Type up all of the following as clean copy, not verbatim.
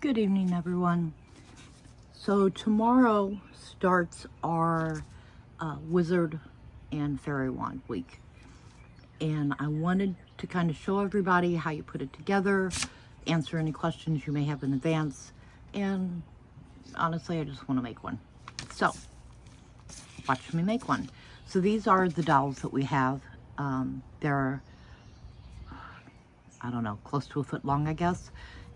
Good evening, everyone. So tomorrow starts our Wizard and Fairy Wand week. And I wanted to kind of show everybody how you put it together, answer any questions you may have in advance, and honestly, I just want to make one. So, watch me make one. So these are the dolls that we have. They're, I don't know, close to a foot long, I guess.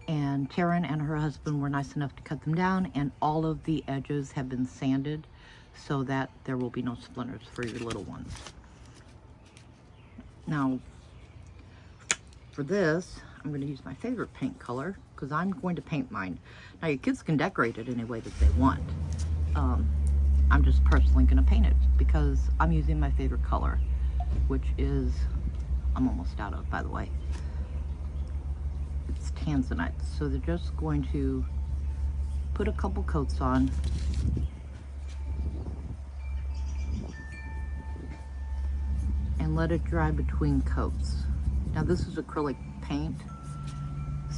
And Taryn and her husband were nice enough to cut them down, and all of the edges have been sanded so that there will be no splinters for your little ones. Now, for this, I'm going to use my favorite paint color because I'm going to paint mine. Now, your kids can decorate it any way that they want. I'm just personally going to paint it because I'm using my favorite color, which is, I'm almost out of, by the way. It's tanzanite. So they're just going to put a couple coats on. And let it dry between coats. Now this is acrylic paint,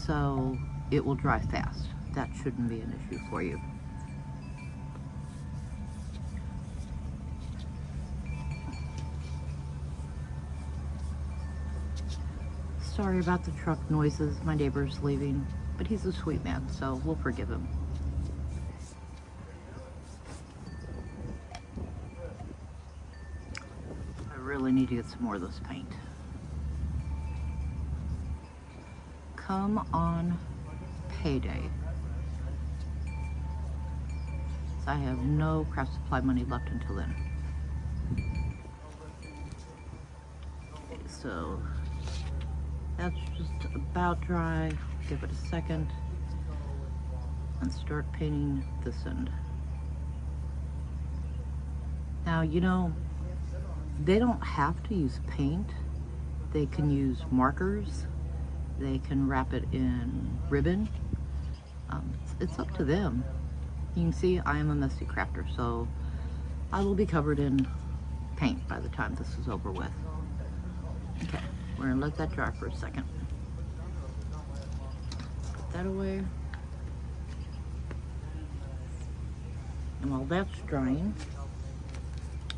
so it will dry fast. That shouldn't be an issue for you. Sorry about the truck noises. My neighbor's leaving, but he's a sweet man, so we'll forgive him. I really need to get some more of this paint. Come on payday. So I have no craft supply money left until then. Okay, so that's just about dry. Give it a second and start painting this end. Now, you know, they don't have to use paint. They can use markers. They can wrap it in ribbon. It's up to them. You can see I am a messy crafter, so I will be covered in paint by the time this is over with. Okay. We're gonna let that dry for a second. Put that away. And while that's drying,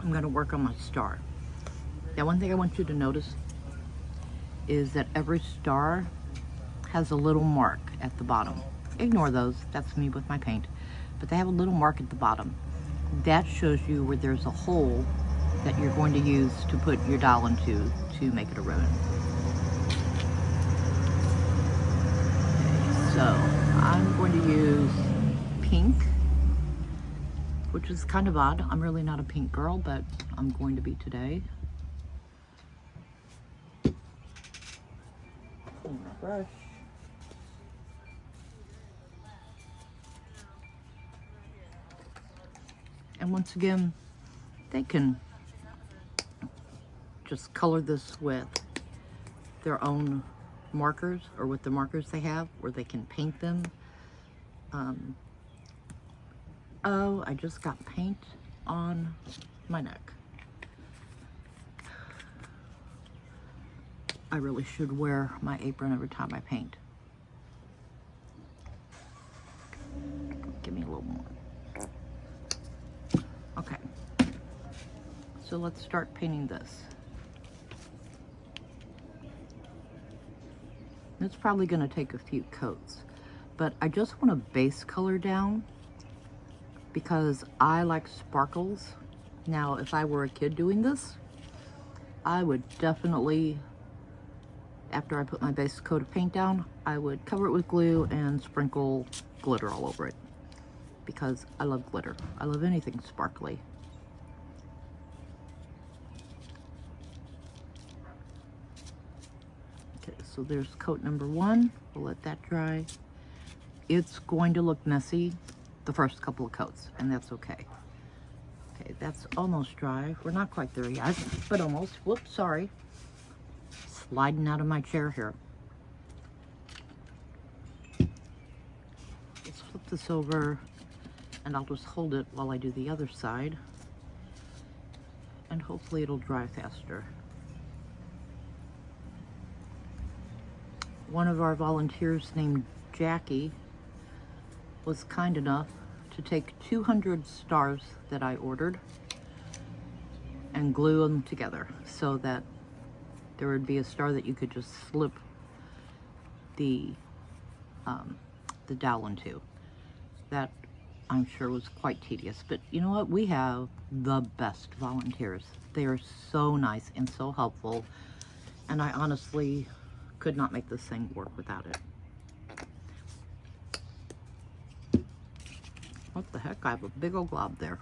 I'm gonna work on my star. Now, one thing I want you to notice is that every star has a little mark at the bottom. Ignore those, that's me with my paint. But they have a little mark at the bottom. That shows you where there's a hole that you're going to use to put your doll into to make it a ribbon. Okay, so I'm going to use pink, which is kind of odd. I'm really not a pink girl, but I'm going to be today. Clean my brush. And once again, they can just color this with their own markers or with the markers they have, or they can paint them. Oh, I just got paint on my neck. I really should wear my apron every time I paint. Give me a little more. Okay, so let's start painting this. It's probably going to take a few coats, but I just want a base color down because I like sparkles. Now, if I were a kid doing this, I would definitely, after I put my base coat of paint down, I would cover it with glue and sprinkle glitter all over it because I love glitter. I love anything sparkly. So there's coat number one. We'll let that dry. It's going to look messy the first couple of coats, and that's okay. Okay, that's almost dry. We're not quite there yet, but almost. Whoops, sorry. Sliding out of my chair here. Let's flip this over, and I'll just hold it while I do the other side, and hopefully it'll dry faster. One of our volunteers named Jackie was kind enough to take 200 stars that I ordered and glue them together so that there would be a star that you could just slip the dowel into. That I'm sure was quite tedious, but you know what? We have the best volunteers. They are so nice and so helpful, and I honestly could not make this thing work without it. What the heck? I have a big old glob there.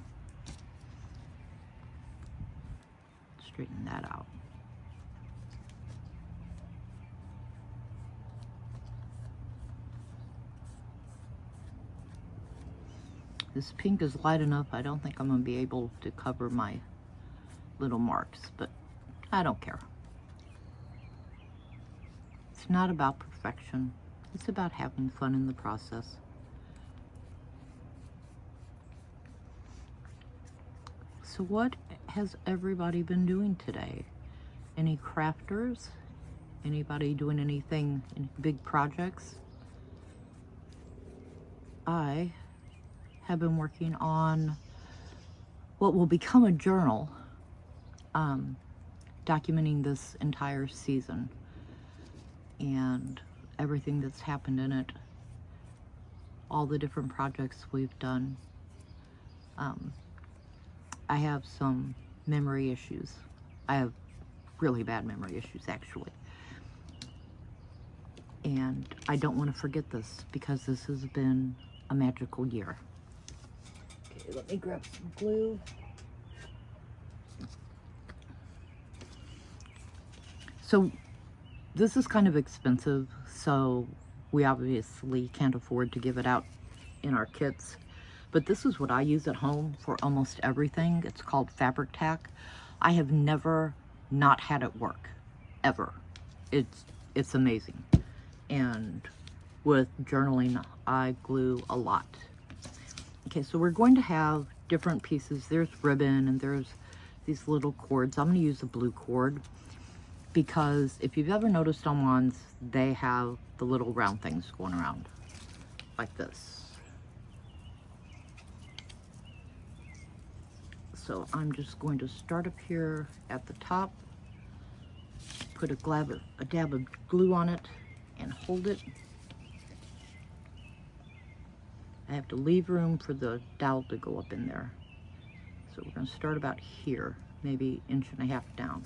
Straighten that out. This pink is light enough, I don't think I'm going to be able to cover my little marks, but I don't care. It's not about perfection. It's about having fun in the process. So what has everybody been doing today? Any crafters? Anybody doing anything in big projects? I have been working on what will become a journal, documenting this entire season and everything that's happened in it, all the different projects we've done. I have some memory issues. I have really bad memory issues, actually. And I don't want to forget this because this has been a magical year. Okay, let me grab some glue. So this is kind of expensive, so we obviously can't afford to give it out in our kits. But this is what I use at home for almost everything. It's called Fabric Tack. I have never not had it work, ever. It's amazing. And with journaling, I glue a lot. Okay, so we're going to have different pieces. There's ribbon and there's these little cords. I'm going to use a blue cord because if you've ever noticed on wands, they have the little round things going around like this. So I'm just going to start up here at the top, put a dab of glue on it and hold it. I have to leave room for the dowel to go up in there. So we're going to start about here, maybe 1.5 inches down.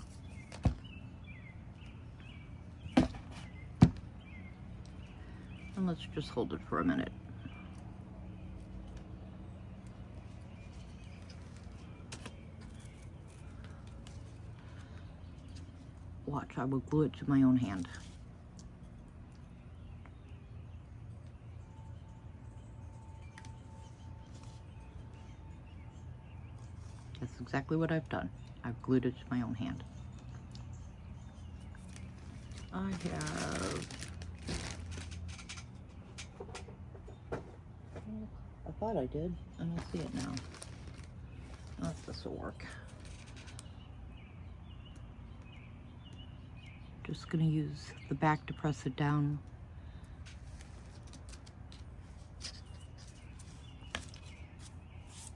And let's just hold it for a minute. Watch, I will glue it to my own hand. That's exactly what I've done. I've glued it to my own hand. I thought I did. I don't see it now. Oh, this will work. Just going to use the back to press it down.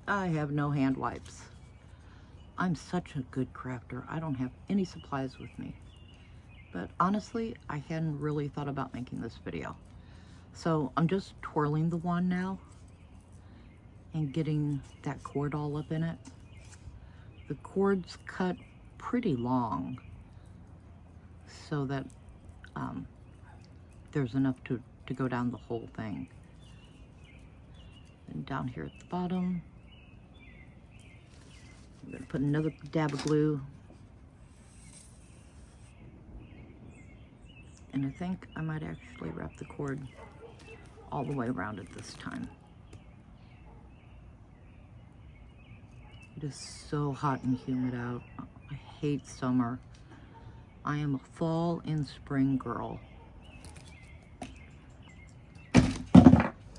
I have no hand wipes. I'm such a good crafter. I don't have any supplies with me. But honestly, I hadn't really thought about making this video. So I'm just twirling the wand now and getting that cord all up in it. The cord's cut pretty long, so that there's enough to go down the whole thing. And down here at the bottom, I'm going to put another dab of glue. And I think I might actually wrap the cord all the way around it this time. It is so hot and humid out. I hate summer. I am a fall and spring girl.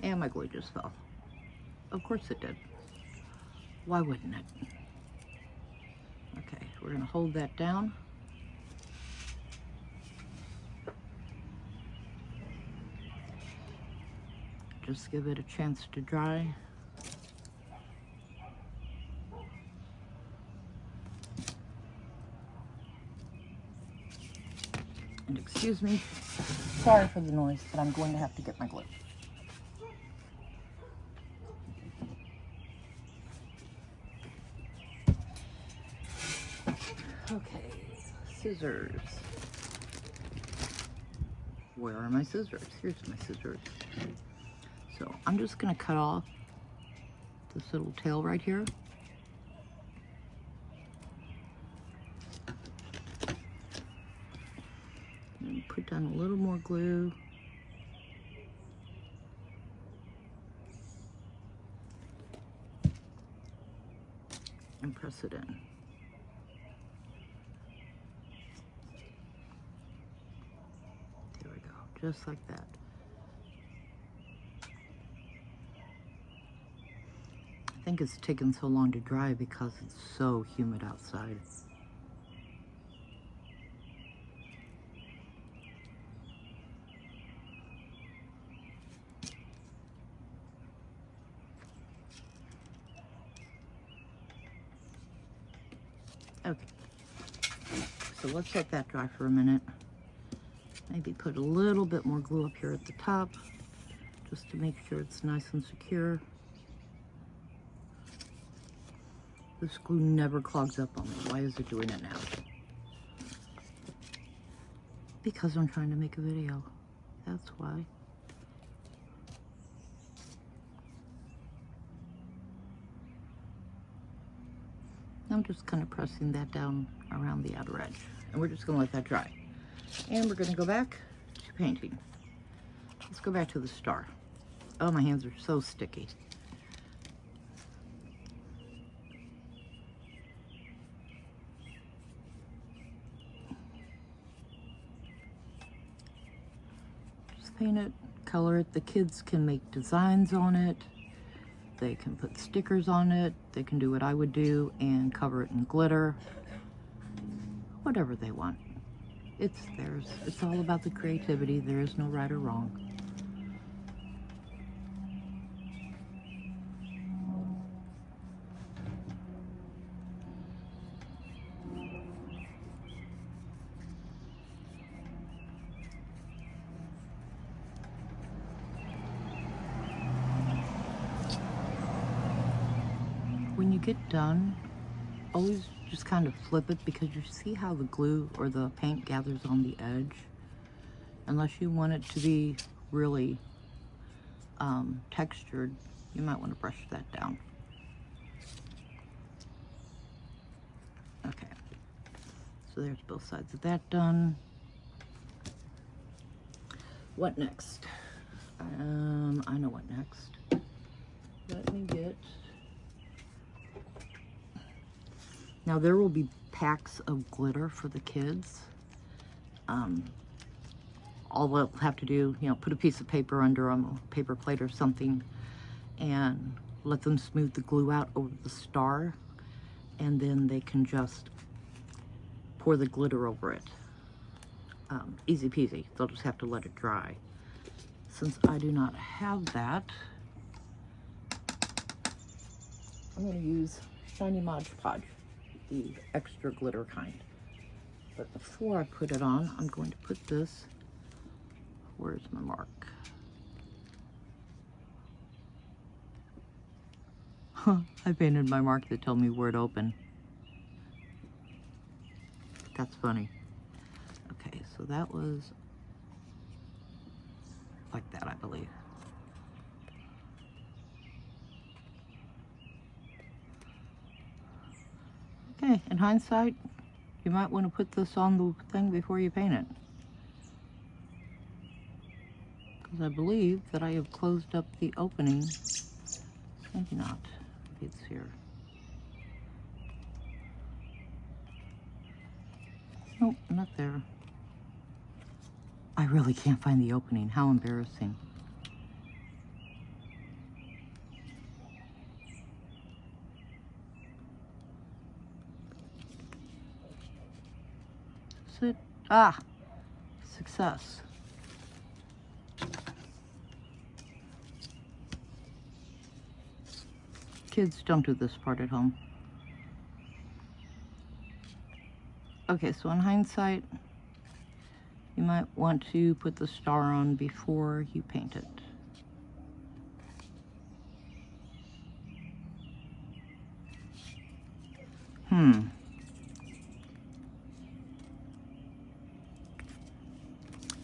And my glue just fell. Of course it did. Why wouldn't it? Okay, we're gonna hold that down. just give it a chance to dry. And excuse me, sorry for the noise, but I'm going to have to get my glue. Okay, scissors. Where are my scissors? Here's my scissors. So I'm just gonna cut off this little tail right here. And put down a little more glue. And press it in. Just like that. I think it's taken so long to dry because it's so humid outside. Okay, so let's let that dry for a minute. Maybe put a little bit more glue up here at the top, just to make sure it's nice and secure. This glue never clogs up on me. Why is it doing it now? Because I'm trying to make a video. That's why. I'm just kind of pressing that down around the outer edge. And we're just going to let that dry. And we're going to go back to painting. Let's go back to the star. Oh, my hands are so sticky. Just paint it, color it. The kids can make designs on it. They can put stickers on it. They can do what I would do and cover it in glitter. Whatever they want. It's theirs. It's all about the creativity. There is no right or wrong. When you get done, always just kind of flip it, because you see how the glue or the paint gathers on the edge. Unless you want it to be really textured, you might want to brush that down. Okay, so there's both sides of that done. What next? I know what next. Let me get... Now there will be packs of glitter for the kids. All they'll have to do, put a piece of paper under them, a paper plate or something, and let them smooth the glue out over the star, and then they can just pour the glitter over it. Easy peasy. They'll just have to let it dry. Since I do not have that, I'm going to use Shiny Mod Podge, the extra glitter kind. But before I put it on, I'm going to put this, where's my mark? I painted my mark that told me where to open. That's funny. Okay, so that was like that, I believe. Okay, in hindsight, you might want to put this on the thing before you paint it. Because I believe that I have closed up the opening. Maybe not. Maybe it's here. Nope, not there. I really can't find the opening. How embarrassing. Sit. Ah! Success. Kids, don't do this part at home. Okay, so in hindsight, you might want to put the star on before you paint it.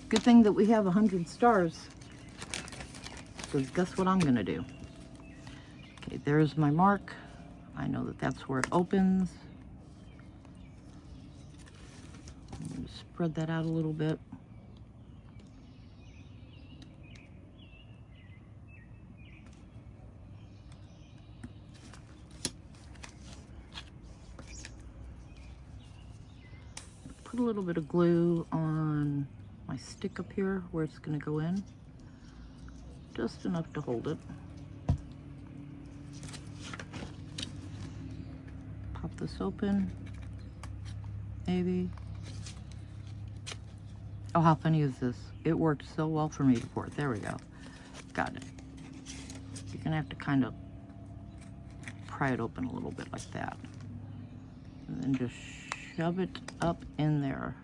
Good thing that we have 100 stars, because guess what I'm gonna do? Okay, there's my mark. I know that that's where it opens. I'm gonna spread that out a little bit. Put a little bit of glue on my stick up here where it's going to go in, just enough to hold it. Pop this open, maybe. Oh, how funny is this? It worked so well for me before. There we go. Got it. You're going to have to kind of pry it open a little bit like that. And then just shove it up in there.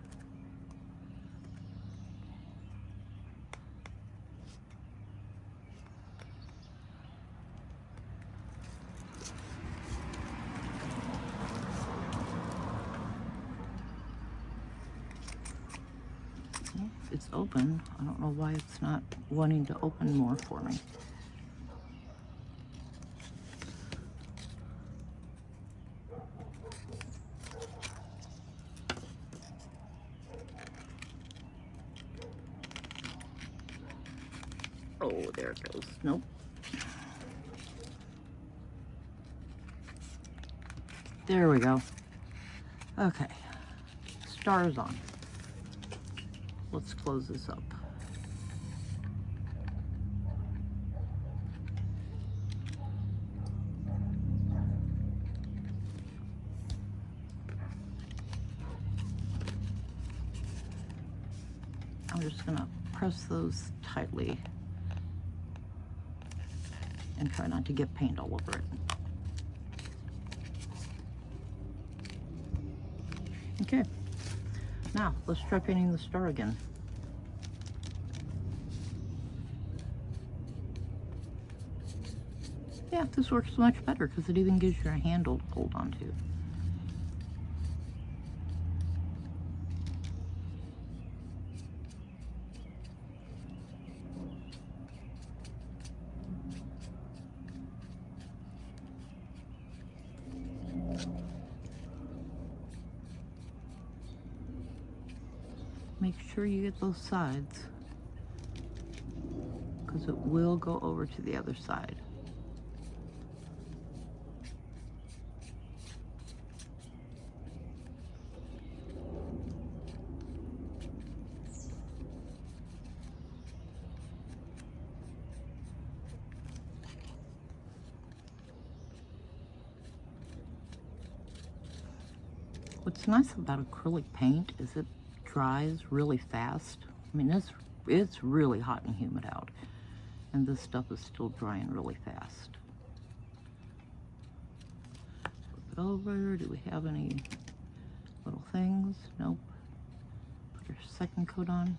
It's open. I don't know why it's not wanting to open more for me. Oh, there it goes. Nope. There we go. Okay. Stars on. Let's close this up. I'm just gonna press those tightly and try not to get paint all over it. Okay, now let's try painting the star again. Yeah, this works much better because it even gives you a handle to hold on to. Make sure you get those sides, because it will go over to the other side. What's nice about acrylic paint is it dries really fast. I mean, it's really hot and humid out, and this stuff is still drying really fast. Flip it over. Do we have any little things? Nope. Put our second coat on.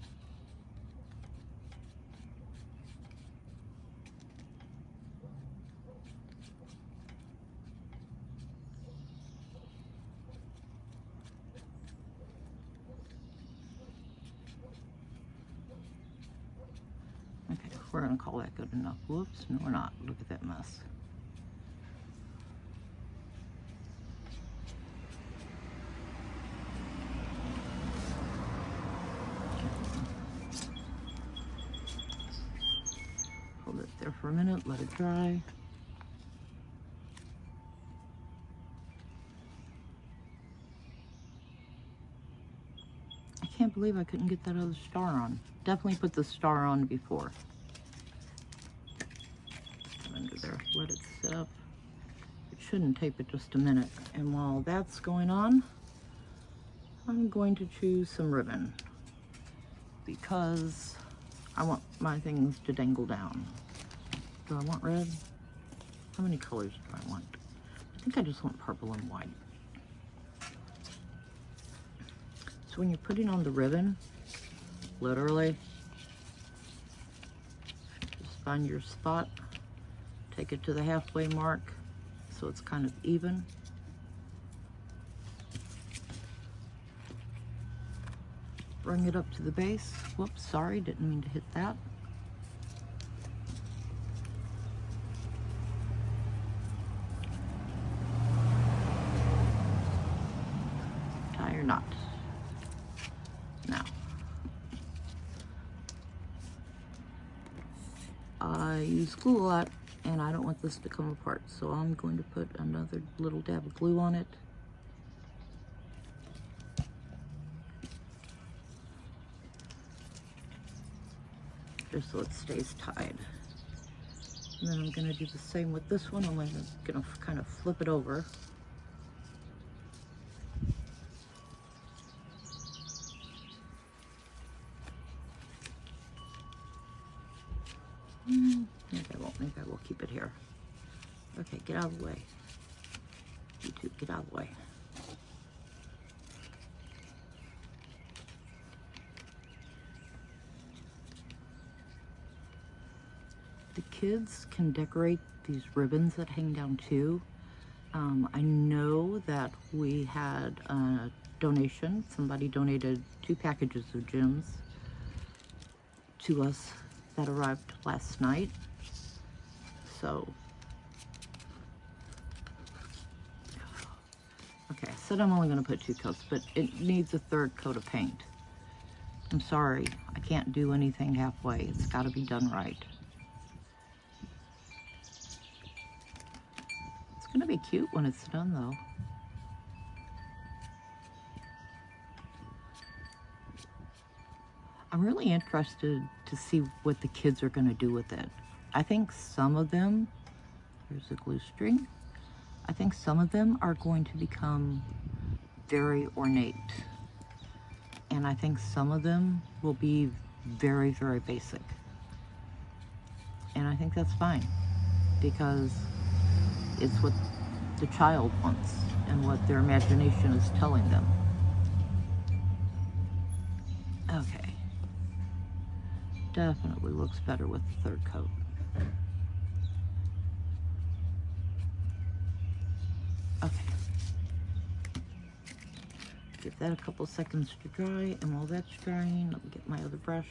We're gonna call that good enough. Whoops, no we're not. Look at that mess. Hold it there for a minute, let it dry. I can't believe I couldn't get that other star on. Definitely put the star on before. Under there, let it sit up. It shouldn't tape it just a minute. And while that's going on, I'm going to choose some ribbon because I want my things to dangle down. Do I want red? How many colors do I want? I think I just want purple and white. So when you're putting on the ribbon, literally, just find your spot, take it to the halfway mark so it's kind of even. Bring it up to the base. Whoops, sorry, didn't mean to hit that. Tie your knot. Now, I use glue a lot and I don't want this to come apart, so I'm going to put another little dab of glue on it. Just so it stays tied. And then I'm going to do the same with this one. I'm going to kind of flip it over. Maybe I will keep it here. Okay, get out of the way. You two, get out of the way. The kids can decorate these ribbons that hang down too. I know that we had a donation. Somebody donated 2 packages of gems to us that arrived last night. So, okay, I said I'm only going to put 2 coats, but it needs a 3rd coat of paint. I'm sorry, I can't do anything halfway. It's got to be done right. It's going to be cute when it's done, though. I'm really interested to see what the kids are going to do with it. I think some of them, here's the glue string, I think some of them are going to become very ornate. And I think some of them will be very, very basic. And I think that's fine, because it's what the child wants and what their imagination is telling them. Okay. Definitely looks better with the 3rd coat. Okay. Give that a couple seconds to dry, and while that's drying, let me get my other brush.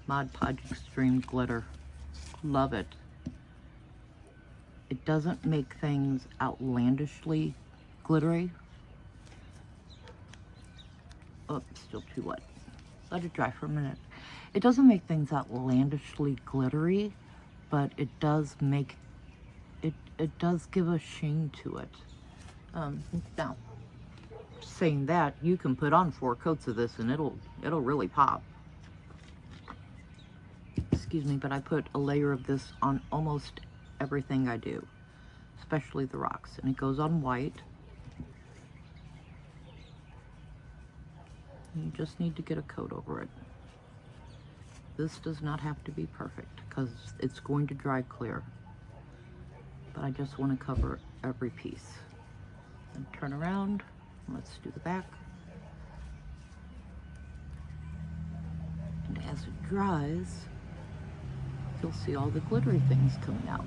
Mod Podge Extreme Glitter. Love it. It doesn't make things outlandishly glittery. Oh, still too wet. Let it dry for a minute. It doesn't make things outlandishly glittery, but it does make it does give a sheen to it. Now, saying that, you can put on 4 coats of this and it'll really pop. Excuse me, but I put a layer of this on almost everything I do, especially the rocks, and it goes on white. You just need to get a coat over it. This does not have to be perfect because it's going to dry clear, but I just want to cover every piece. And turn around, let's do the back. And as it dries, you'll see all the glittery things coming out.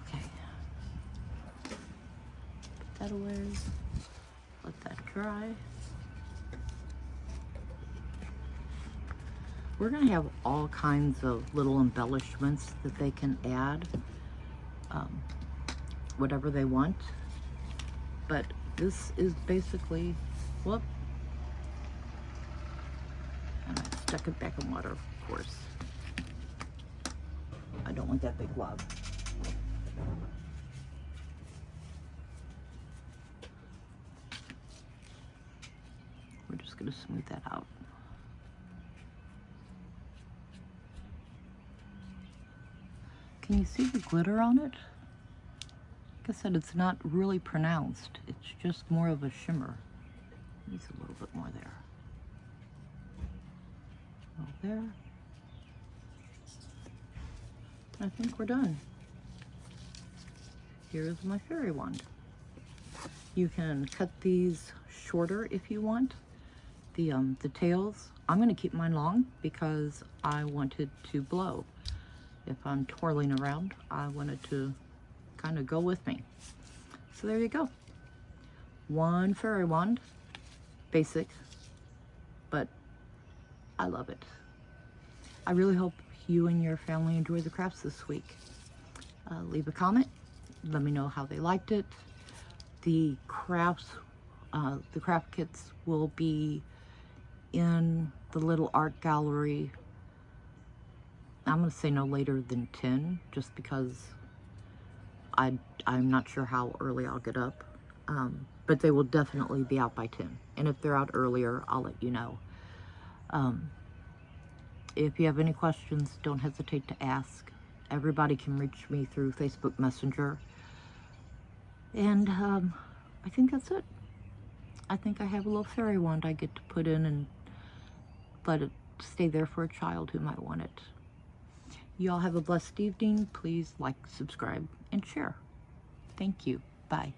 Okay. Put that away. Let that dry. We're going to have all kinds of little embellishments that they can add. Whatever they want, but this is basically, whoop, and I stuck it back in water, of course. I don't want that big blob. We're just going to smooth that out. Can you see the glitter on it? Like I said, it's not really pronounced. It's just more of a shimmer. Needs a little bit more there. There. I think we're done. Here's my fairy wand. You can cut these shorter if you want. The tails, I'm going to keep mine long because I wanted to blow. If I'm twirling around, I wanted to kind of go with me. So there you go. One fairy wand, basic, but I love it. I really hope you and your family enjoy the crafts this week. Leave a comment. Let me know how they liked it. The crafts, the craft kits will be in the little art gallery. I'm going to say no later than 10, just because I'm not sure how early I'll get up. But they will definitely be out by 10. And if they're out earlier, I'll let you know. If you have any questions, don't hesitate to ask. Everybody can reach me through Facebook Messenger. And I think that's it. I think I have a little fairy wand I get to put in and let it stay there for a child who might want it. You all have a blessed evening. Please like, subscribe, and share. Thank you. Bye.